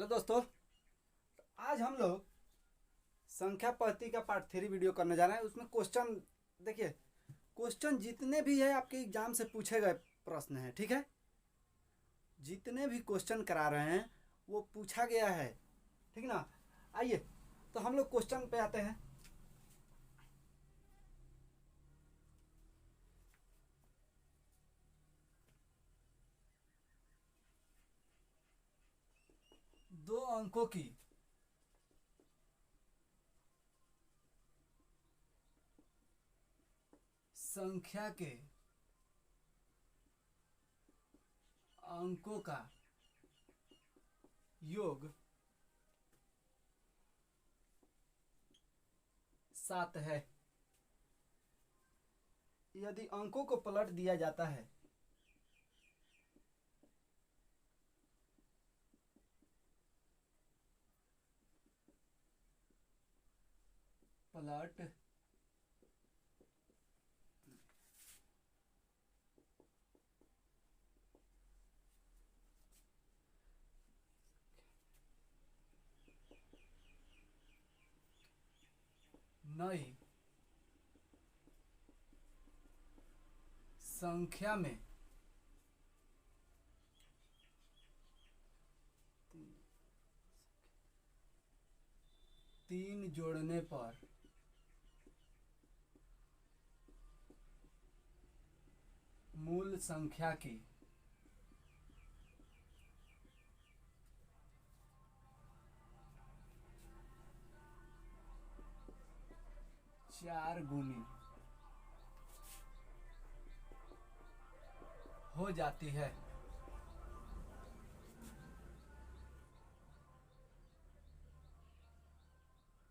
Hello दोस्तों। आज हम लोग संख्या पद्धति का पार्ट 3 वीडियो करने जा रहे हैं। उसमें क्वेश्चन देखिए, क्वेश्चन जितने भी है आपके एग्जाम से पूछे गए प्रश्न हैं, ठीक है। जितने भी क्वेश्चन करा रहे हैं वो पूछा गया है, ठीक ना। आइए तो हम लोग क्वेश्चन पे आते हैं। दो अंकों की संख्या के अंकों का योग 7 है। यदि अंकों को पलट दिया जाता है पलट नई संख्या में तीन जोड़ने पर मूल संख्या की चार गुनी हो जाती है।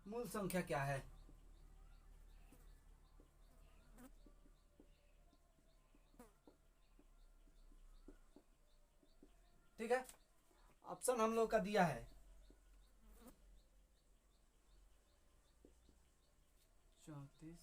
मूल संख्या क्या है? ठीक है, ऑप्शन हम लोग का दिया है 34,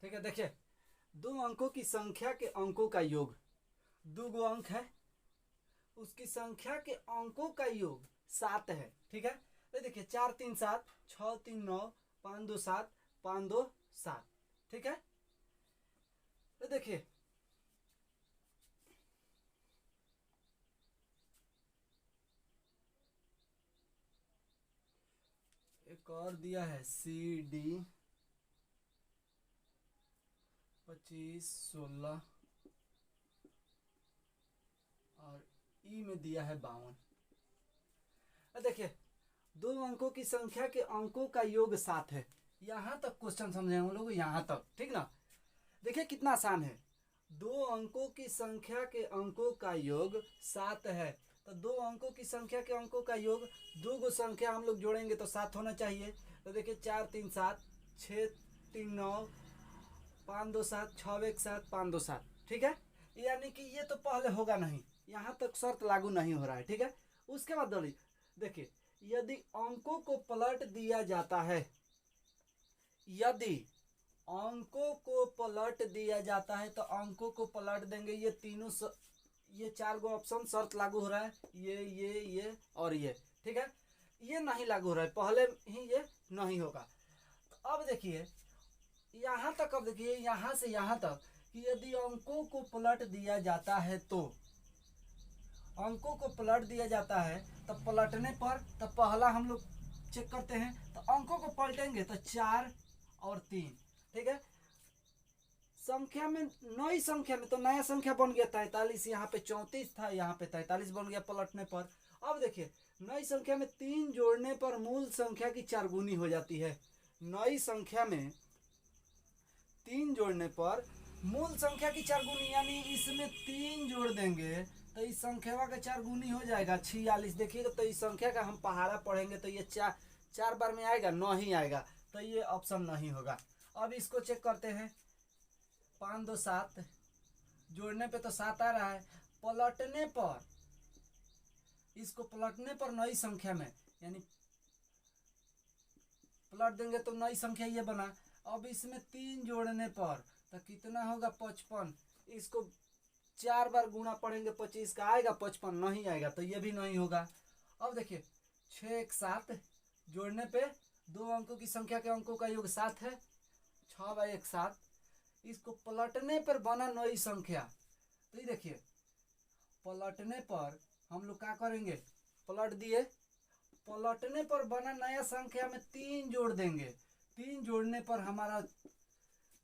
ठीक है। देखिए, दो अंकों की संख्या के अंकों का योग, दो गो अंक है, उसकी संख्या के अंकों का योग 7 है, ठीक है। तो देखिए 4 3 7, 6 3 9, 5 2 7, 5 2 7, ठीक है। तो देखिए एक और दिया है CD 25 16 और ई में दिया है 52। देखिए दो अंकों की संख्या के अंकों का योग 7 है। यहां तक क्वेश्चन समझे हम लोग, यहां तक ठीक ना। देखिए कितना आसान है। दो अंकों की संख्या के अंकों का योग 7 है, तो दो अंकों की संख्या के अंकों का योग, दो गो संख्या हम लोग जोड़ेंगे तो 7 होना चाहिए। तो देखिए 4 3 7, 6 3 9, 5 2 7, 6 1 7, 5 2 7, ठीक है। यानी कि ये तो पहले होगा नहीं, यहाँ तक शर्त लागू नहीं हो रहा है, ठीक है। उसके बाद देखिए, यदि अंकों को पलट दिया जाता है, यदि अंकों को पलट दिया जाता है तो अंकों को पलट देंगे। ये तीनों ये चार गो ऑप्शन शर्त लागू हो रहा है, ये और ये, ठीक है। ये नहीं लागू हो रहा है, पहले ही ये नहीं होगा। तो अब देखिए यहाँ तक, अब देखिए यहाँ से यहाँ तक कि यदि अंकों को पलट दिया जाता है तो अंकों को पलट दिया जाता है, तब पलटने पर तब पहला हम लोग चेक करते हैं, तो अंकों को पलटेंगे तो 4 और 3, ठीक है। संख्या में, नई संख्या में तो नया संख्या बन गया 43, यहाँ पे 34 था, यहाँ पे 43 बन गया पलटने पर। अब देखिए नई संख्या में 3 जोड़ने पर मूल संख्या की 4 गुनी हो जाती है। नई संख्या में 3 जोड़ने पर मूल संख्या की 4 गुनी, यानी इसमें 3 जोड़ देंगे तो इस संख्या का 4 गुनी हो जाएगा 46। देखिएगा तो इस संख्या का हम पहाड़ा पढ़ेंगे तो ये चार बार में आएगा, नहीं आएगा, तो ये ऑप्शन नहीं होगा। अब इसको चेक करते हैं। 5 2 7 जोड़ने पे तो 7 आ रहा है, पलटने पर, इसको पलटने पर नई संख्या में, यानी पलट देंगे तो नई संख्या ये बना। अब इसमें 3 जोड़ने पर तो कितना होगा 55। इसको 4 बार गुणा पढ़ेंगे 25 का आएगा 55, नहीं आएगा तो ये भी नहीं होगा। अब देखिए 6 1 7 जोड़ने पे 2 अंकों की संख्या के अंकों का योग 7 है। 6 बाई 1 7। इसको पलटने पर बना नई संख्या। तो ये देखिए पलटने पर हम लोग क्या करेंगे, पलट दिए, पलटने पर बना नया संख्या में 3 जोड़ देंगे। 3 जोड़ने पर हमारा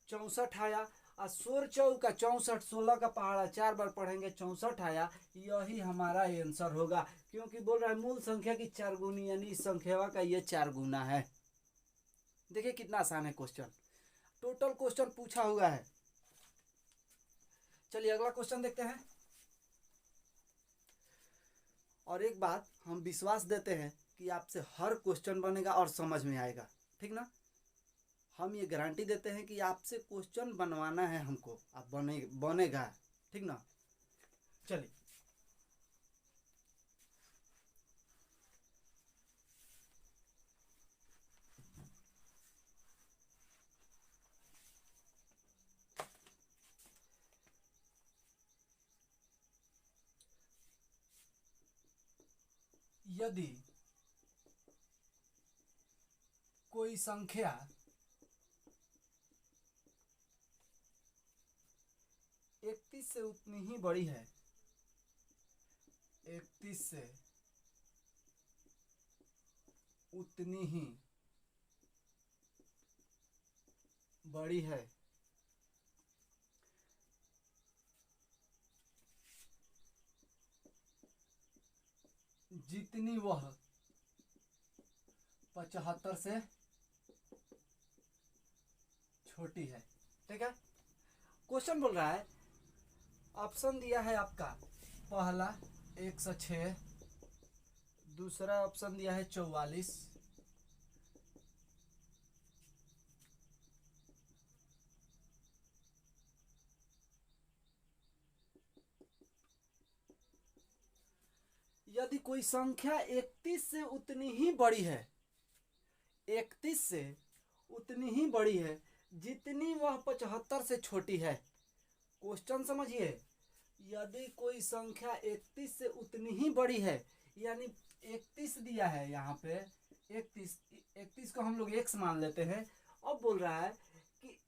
64 आया। और 16 चौका 64, 16 का पहाड़ा 4 बार पढ़ेंगे 64 आया। यही हमारा आंसर होगा, क्योंकि बोल रहा है मूल संख्या की 4 गुनी, यानी इस संख्या का ये 4 गुना है। देखिए कितना आसान है क्वेश्चन, टोटल क्वेश्चन पूछा हुआ है। चलिए अगला क्वेश्चन देखते हैं। और एक बात हम विश्वास देते हैं कि आपसे हर क्वेश्चन बनेगा और समझ में आएगा, ठीक ना। हम ये गारंटी देते हैं कि आपसे क्वेश्चन बनवाना है हमको, आप बनेगा, ठीक ना। चलिए यदि कोई संख्या 31 से उतनी ही बड़ी है, 31 से उतनी ही बड़ी है, जितनी वह 75 से छोटी है, ठीक है। क्वेश्चन बोल रहा है, ऑप्शन दिया है आपका पहला 106, दूसरा ऑप्शन दिया है 44, यदि कोई संख्या 31 से उतनी ही बड़ी है, 31 से उतनी ही बड़ी है जितनी वह 75 से छोटी है। क्वेश्चन समझिए, यदि कोई संख्या 31 से उतनी ही बड़ी है, यानी 31 दिया है यहाँ पे, 31 को हम लोग x मान लेते हैं। अब बोल रहा है कि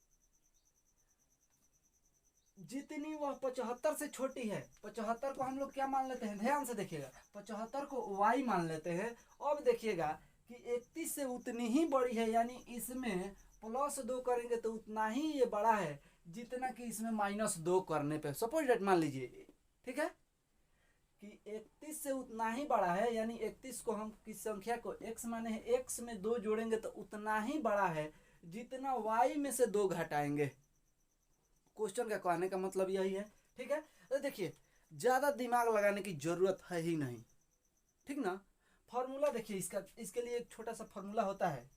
जितनी वह 75 से छोटी है, 75 को हम लोग क्या मान लेते हैं, ध्यान से देखिएगा, 75 को y मान लेते हैं। अब देखिएगा कि 31 से उतनी ही बड़ी है, यानी इसमें +2 करेंगे तो उतना ही ये बड़ा है जितना कि इसमें -2 करने पे, सपोज डेट मान लीजिए, ठीक है, कि 31 से उतना ही बड़ा है, यानी 31 को हम किस संख्या को x माने हैं, x में 2 जोड़ेंगे तो उतना ही बड़ा है जितना y में से 2 घटाएंगे। क्वेश्चन का कहने का मतलब यही है, ठीक है। तो देखिए ज्यादा दिमाग लगाने की जरूरत है ही नहीं, ठीक ना। फॉर्मूला देखिए इसका, इसके लिए एक छोटा सा फॉर्मूला होता है,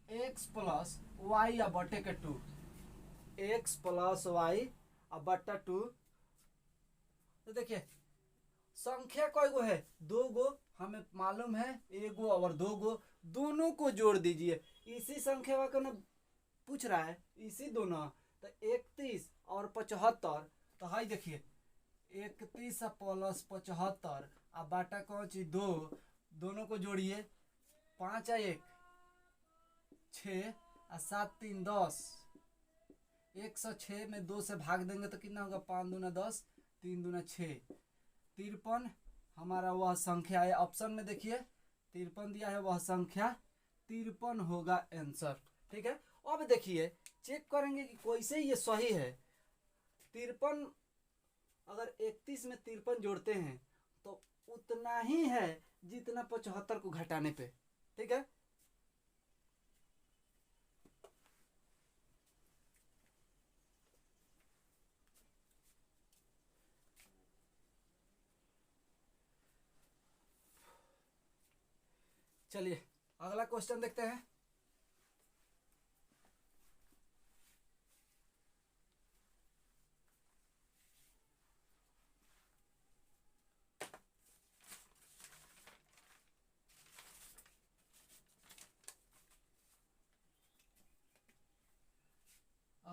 x प्लस वाई या बटे के 2, x प्लस वाई बटा 2। तो देखिए संख्या कई गो है, 2 गो हमें मालूम है, 1 गो और 2 गो, दोनों को जोड़ दीजिए। इसी संख्या का पूछ रहा है, इसी दोनों, तो 31 और 75, तो हाई देखिए 31 प्लस 75 अब बाटा कौन चीज 2, दोनों को जोड़िए, 5 1 6 और 7 3 10, 106 में 2 से भाग देंगे तो कितना होगा, 5 दूना 10, 3 दूना 6, 53 हमारा वह संख्या है। ऑप्शन में देखिए 53 दिया है, वह संख्या 53 होगा आंसर, ठीक है। अब देखिए चेक करेंगे कि कैसे ये सही है। 53 अगर 31 में 53 जोड़ते हैं तो उतना ही है जितना 75 को घटाने पे, ठीक है। चलिए अगला क्वेश्चन देखते हैं।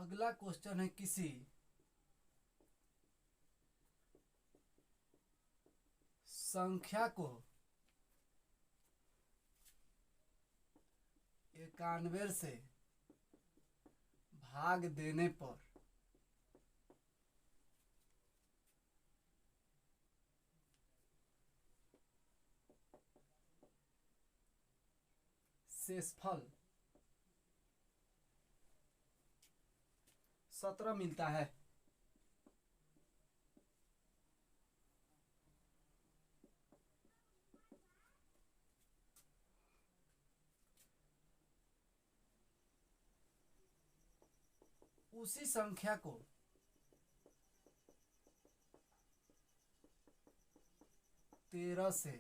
अगला क्वेश्चन है किसी संख्या को 91 से भाग देने पर शेषफल 17 मिलता है। उसी संख्या को 13 से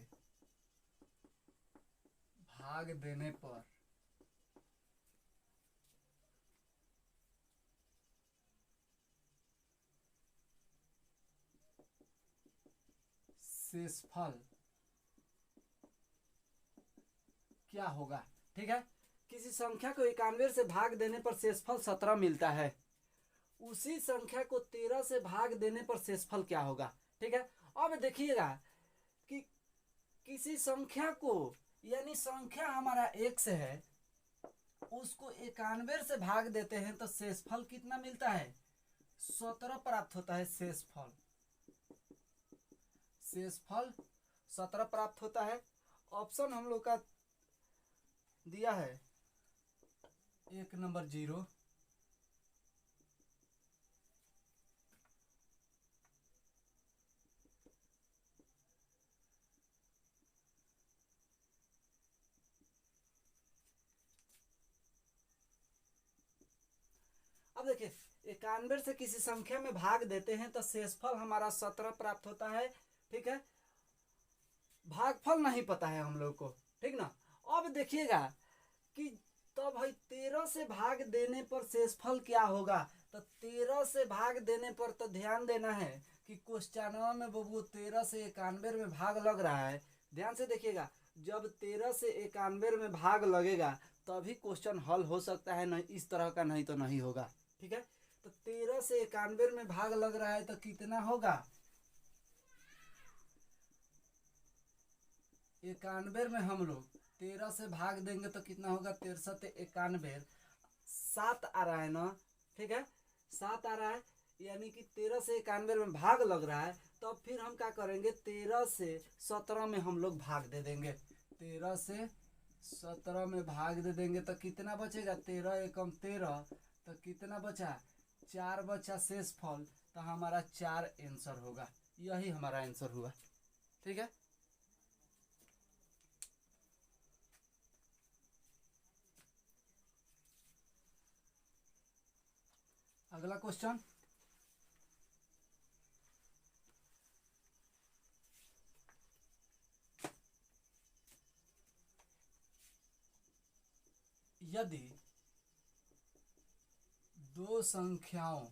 भाग देने पर शेषफल क्या होगा। ठीक है, किसी संख्या को 91 से भाग देने पर शेषफल 17 मिलता है। उसी संख्या को 13 से भाग देने पर शेषफल क्या होगा। ठीक है, अब देखिएगा कि किसी संख्या को, यानी संख्या हमारा x है, उसको 91 से भाग देते हैं तो शेषफल कितना मिलता है, 17 प्राप्त होता है। शेषफल 17 प्राप्त होता है। ऑप्शन हम लोग का दिया है 1 नंबर 0, अब देखिए 91 से किसी संख्या में भाग देते हैं तो शेषफल हमारा 17 प्राप्त होता है। ठीक है, भागफल नहीं पता है हम लोग को, ठीक ना। अब देखिएगा कि तो भाई 13 से भाग देने पर शेषफल क्या होगा। तो 13 से भाग देने पर तो ध्यान देना है कि क्वेश्चन में बबू 13 से 91 में भाग लग रहा है। ध्यान से देखिएगा, जब 13 से 91 में भाग लगेगा तभी क्वेश्चन हल हो सकता है, नहीं इस तरह का नहीं तो नहीं होगा। ठीक है, तो 13 से 91 में भाग लग रहा है तो कितना होगा, 91 में हम लोग 13 से भाग देंगे तो कितना होगा, 13 91, 7 आ रहा है ना। ठीक है, 7 आ रहा है, यानी कि 13 से 91 में भाग लग रहा है। तो अब फिर हम क्या करेंगे, 13 से 17 में हम लोग भाग दे देंगे। 13 से 17 में भाग दे देंगे तो कितना बचेगा, 13 एकम 13, तो कितना बचा, 4 बचा शेषफल। तो हमारा 4 आंसर होगा, यही हमारा आंसर हुआ। ठीक है, अगला क्वेश्चन, यदि दो संख्याओं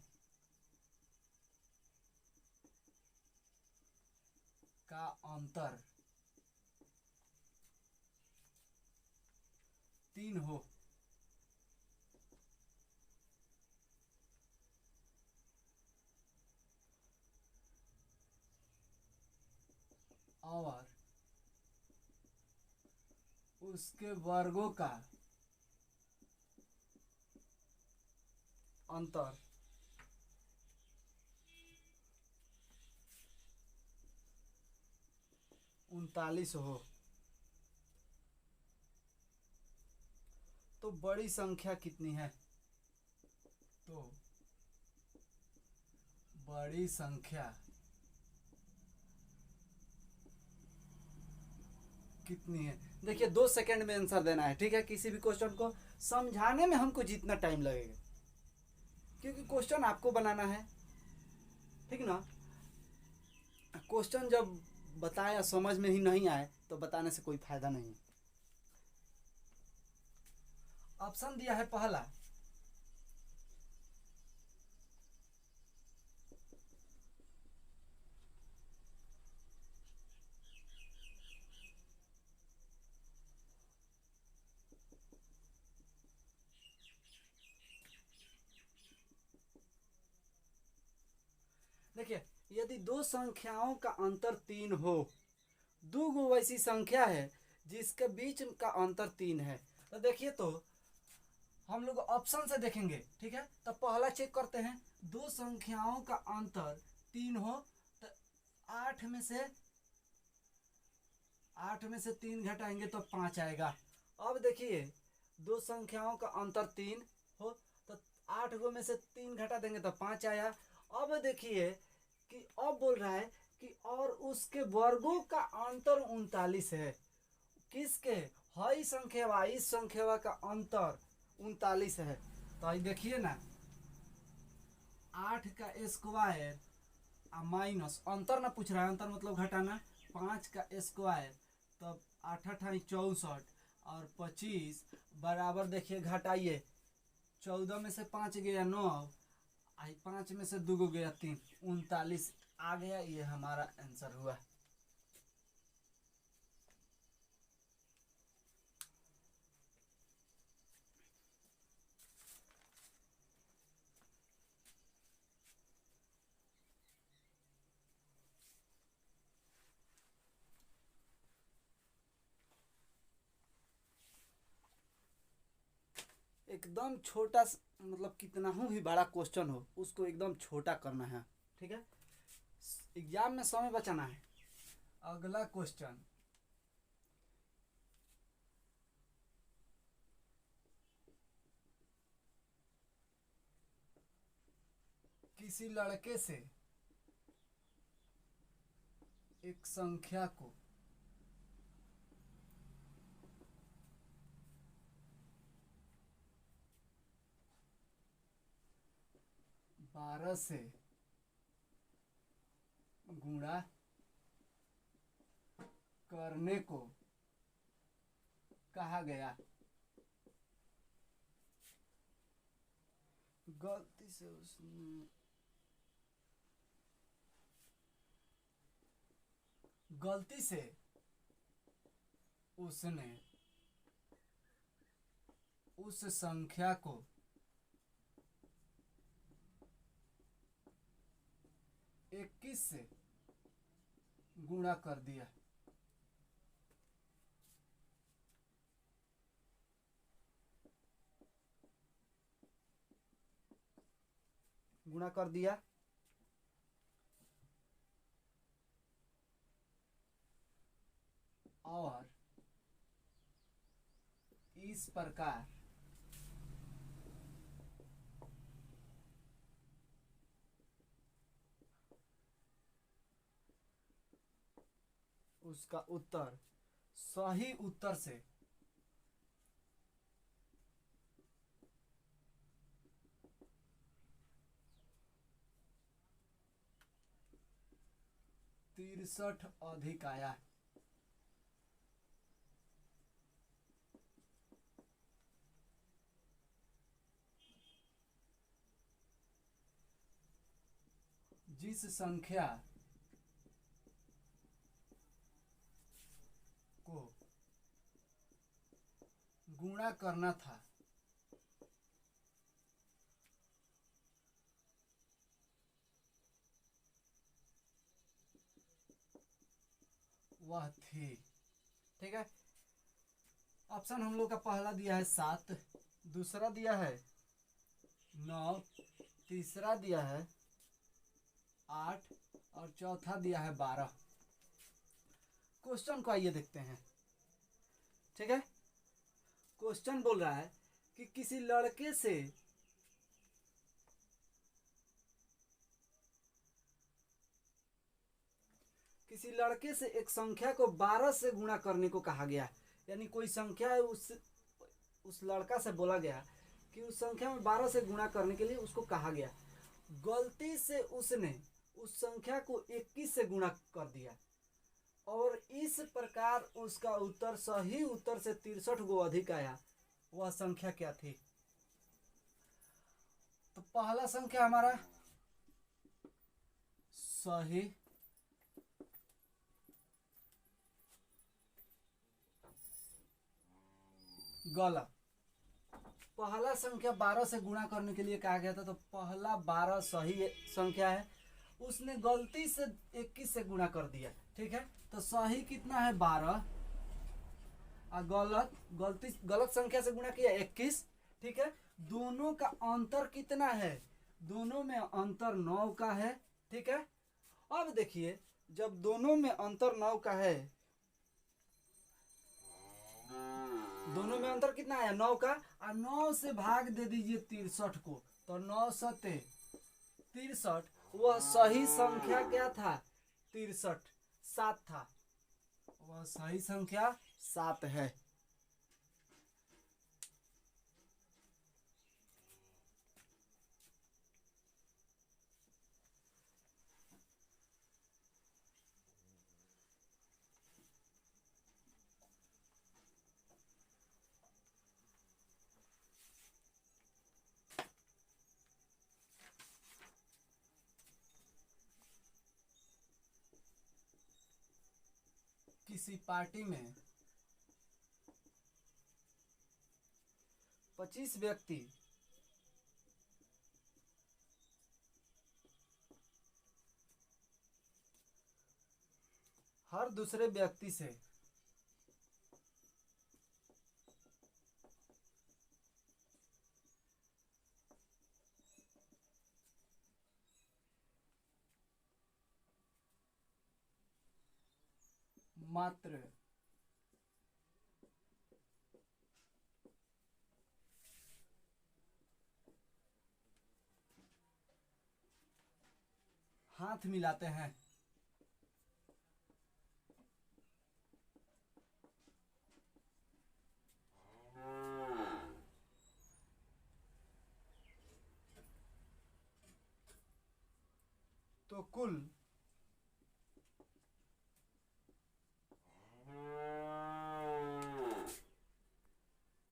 का अंतर 3 हो और उसके वर्गों का अंतर 39 हो तो बड़ी संख्या कितनी है। तो बड़ी संख्या कितनी है, देखिए 2 सेकंड में आंसर देना है। ठीक है, किसी भी क्वेश्चन को समझाने में हमको जितना टाइम लगेगा, क्योंकि क्वेश्चन आपको बनाना है, ठीक ना। क्वेश्चन जब बताया समझ में ही नहीं आए तो बताने से कोई फायदा नहीं। ऑप्शन दिया है पहला, यदि दो संख्याओं का अंतर 3 हो, दो गो वैसी संख्या है जिसके बीच का अंतर 3 है। तो देखिए, तो हम लोग ऑप्शन से देखेंगे, ठीक है। तो पहला चेक करते हैं, दो संख्याओं का अंतर 3 हो तो 8 में से 3 घटाएंगे तो 5 आएगा। अब देखिए, दो संख्याओं का अंतर 3 हो तो 8 गो में से 3 घटा देंगे तो 5 आया। अब देखिए कि अब बोल रहा है कि और उसके वर्गों का अंतर 39 है। किसके? हई संख्या इस संख्या का अंतर 39 है। तो देखिए ना, 8 का स्क्वायर माइनस अंतर ना पूछ रहा है, अंतर मतलब घटाना, 5 का स्क्वायर तब 8 8 64 और 25 बराबर, देखिए घटाइए, 14 में से 5 गया 9, 5 में से 2 गो गया 3, 39 आ गया। ये हमारा आंसर हुआ। एकदम छोटा, मतलब कितना हो भी बड़ा क्वेश्चन हो उसको एकदम छोटा करना है, ठीक है। एग्जाम में समय बचाना है। अगला क्वेश्चन, किसी लड़के से एक संख्या को 12 से गुणा करने को कहा गया। गलती से उसने उस संख्या को 21 से गुणा कर दिया। गुणा कर दिया और इस प्रकार उसका उत्तर सही उत्तर से तिरसठ अधिक आया। जिस संख्या को गुणा करना था वह थी, ठीक है। ऑप्शन हम लोग का पहला दिया है 7, दूसरा दिया है 9, तीसरा दिया है 8 और चौथा दिया है 12। क्वेश्चन को आइए देखते हैं, ठीक है। क्वेश्चन बोल रहा है कि किसी लड़के से एक संख्या को 12 से गुणा करने को कहा गया। यानी कोई संख्या है, उस लड़का से बोला गया कि उस संख्या में 12 से गुणा करने के लिए उसको कहा गया। गलती से उसने उस संख्या को 21 से गुणा कर दिया और इस प्रकार उसका उत्तर सही उत्तर से 63 गो अधिक आया। वह संख्या क्या थी? तो पहला संख्या हमारा सही, गलत। पहला संख्या 12 से गुणा करने के लिए कहा गया था, तो पहला 12 सही संख्या है उसने गलती से 21 से गुणा कर दिया, ठीक है। तो सही कितना है 12 और गलत संख्या से गुणा किया 21, ठीक है। दोनों का अंतर कितना है, दोनों में अंतर 9 का है, ठीक है। अब देखिए जब दोनों में अंतर 9 का है, दोनों में अंतर कितना है 9 का, और 9 से भाग दे दीजिए 63 को, तो 9 सते 63, वह सही संख्या क्या था 63, 7 था, वह सही संख्या 7 है। किसी पार्टी में 25 व्यक्ति हर दूसरे व्यक्ति से मात्र हाथ मिलाते हैं, तो कुल